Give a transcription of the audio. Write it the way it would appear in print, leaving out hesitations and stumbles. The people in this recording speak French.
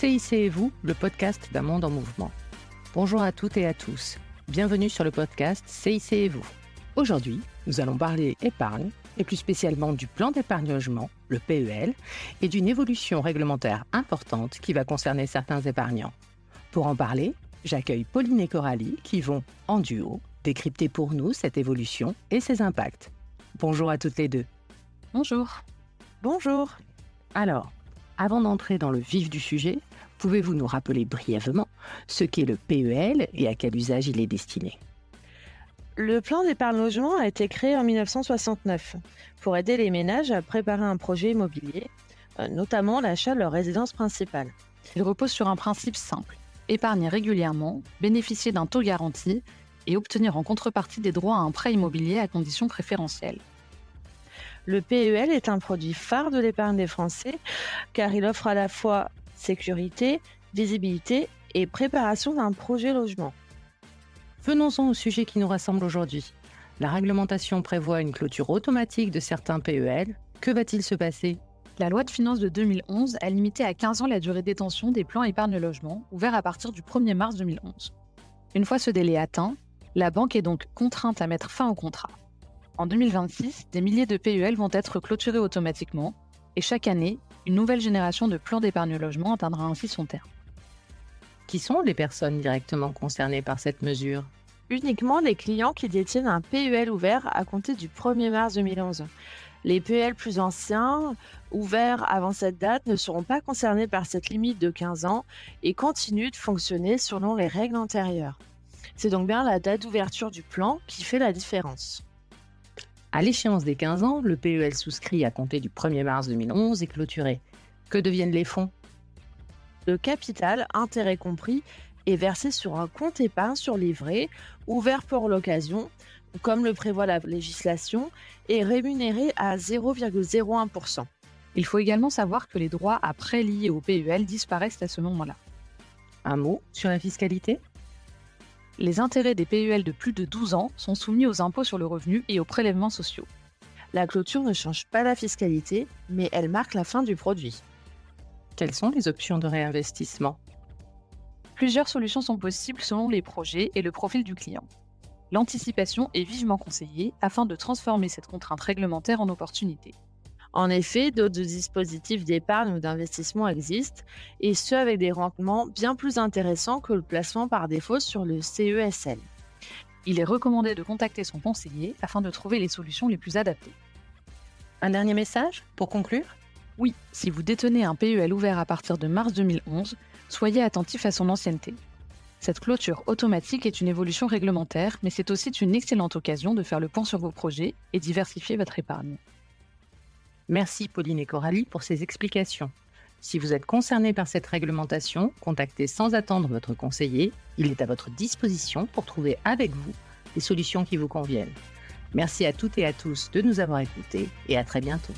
CIC et vous, le podcast d'un monde en mouvement. Bonjour à toutes et à tous. Bienvenue sur le podcast CIC et vous. Aujourd'hui, nous allons parler épargne, et plus spécialement du plan d'épargne logement, le PEL, et d'une évolution réglementaire importante qui va concerner certains épargnants. Pour en parler, j'accueille Pauline et Coralie qui vont, en duo, décrypter pour nous cette évolution et ses impacts. Bonjour à toutes les deux. Bonjour. Bonjour. Alors, avant d'entrer dans le vif du sujet, pouvez-vous nous rappeler brièvement ce qu'est le PEL et à quel usage il est destiné ? Le plan d'épargne logement a été créé en 1969 pour aider les ménages à préparer un projet immobilier, notamment l'achat de leur résidence principale. Il repose sur un principe simple. Épargner régulièrement, bénéficier d'un taux garanti et obtenir en contrepartie des droits à un prêt immobilier à conditions préférentielles. Le PEL est un produit phare de l'épargne des Français car il offre à la fois sécurité, visibilité et préparation d'un projet logement. Venons-en au sujet qui nous rassemble aujourd'hui. La réglementation prévoit une clôture automatique de certains PEL. Que va-t-il se passer ? La loi de finances de 2011 a limité à 15 ans la durée de détention des plans épargne logement ouverts à partir du 1er mars 2011. Une fois ce délai atteint, la banque est donc contrainte à mettre fin au contrat. En 2026, des milliers de PEL vont être clôturés automatiquement et chaque année, une nouvelle génération de plans d'épargne logement atteindra ainsi son terme. Qui sont les personnes directement concernées par cette mesure ? Uniquement les clients qui détiennent un PEL ouvert à compter du 1er mars 2011. Les PEL plus anciens, ouverts avant cette date, ne seront pas concernés par cette limite de 15 ans et continuent de fonctionner selon les règles antérieures. C'est donc bien la date d'ouverture du plan qui fait la différence. À l'échéance des 15 ans, le PEL souscrit à compter du 1er mars 2011 est clôturé. Que deviennent les fonds ? Le capital, intérêt compris, est versé sur un compte épargne sur livret, ouvert pour l'occasion, comme le prévoit la législation, et rémunéré à 0,01%. Il faut également savoir que les droits à prêts liés au PEL disparaissent à ce moment-là. Un mot sur la fiscalité ? Les intérêts des PEL de plus de 12 ans sont soumis aux impôts sur le revenu et aux prélèvements sociaux. La clôture ne change pas la fiscalité, mais elle marque la fin du produit. Quelles sont les options de réinvestissement ? Plusieurs solutions sont possibles selon les projets et le profil du client. L'anticipation est vivement conseillée afin de transformer cette contrainte réglementaire en opportunité. En effet, d'autres dispositifs d'épargne ou d'investissement existent, et ce avec des rendements bien plus intéressants que le placement par défaut sur le CESL. Il est recommandé de contacter son conseiller afin de trouver les solutions les plus adaptées. Un dernier message pour conclure ? Oui, si vous détenez un PEL ouvert à partir de mars 2011, soyez attentif à son ancienneté. Cette clôture automatique est une évolution réglementaire, mais c'est aussi une excellente occasion de faire le point sur vos projets et diversifier votre épargne. Merci Pauline et Coralie pour ces explications. Si vous êtes concernés par cette réglementation, contactez sans attendre votre conseiller. Il est à votre disposition pour trouver avec vous les solutions qui vous conviennent. Merci à toutes et à tous de nous avoir écoutés et à très bientôt.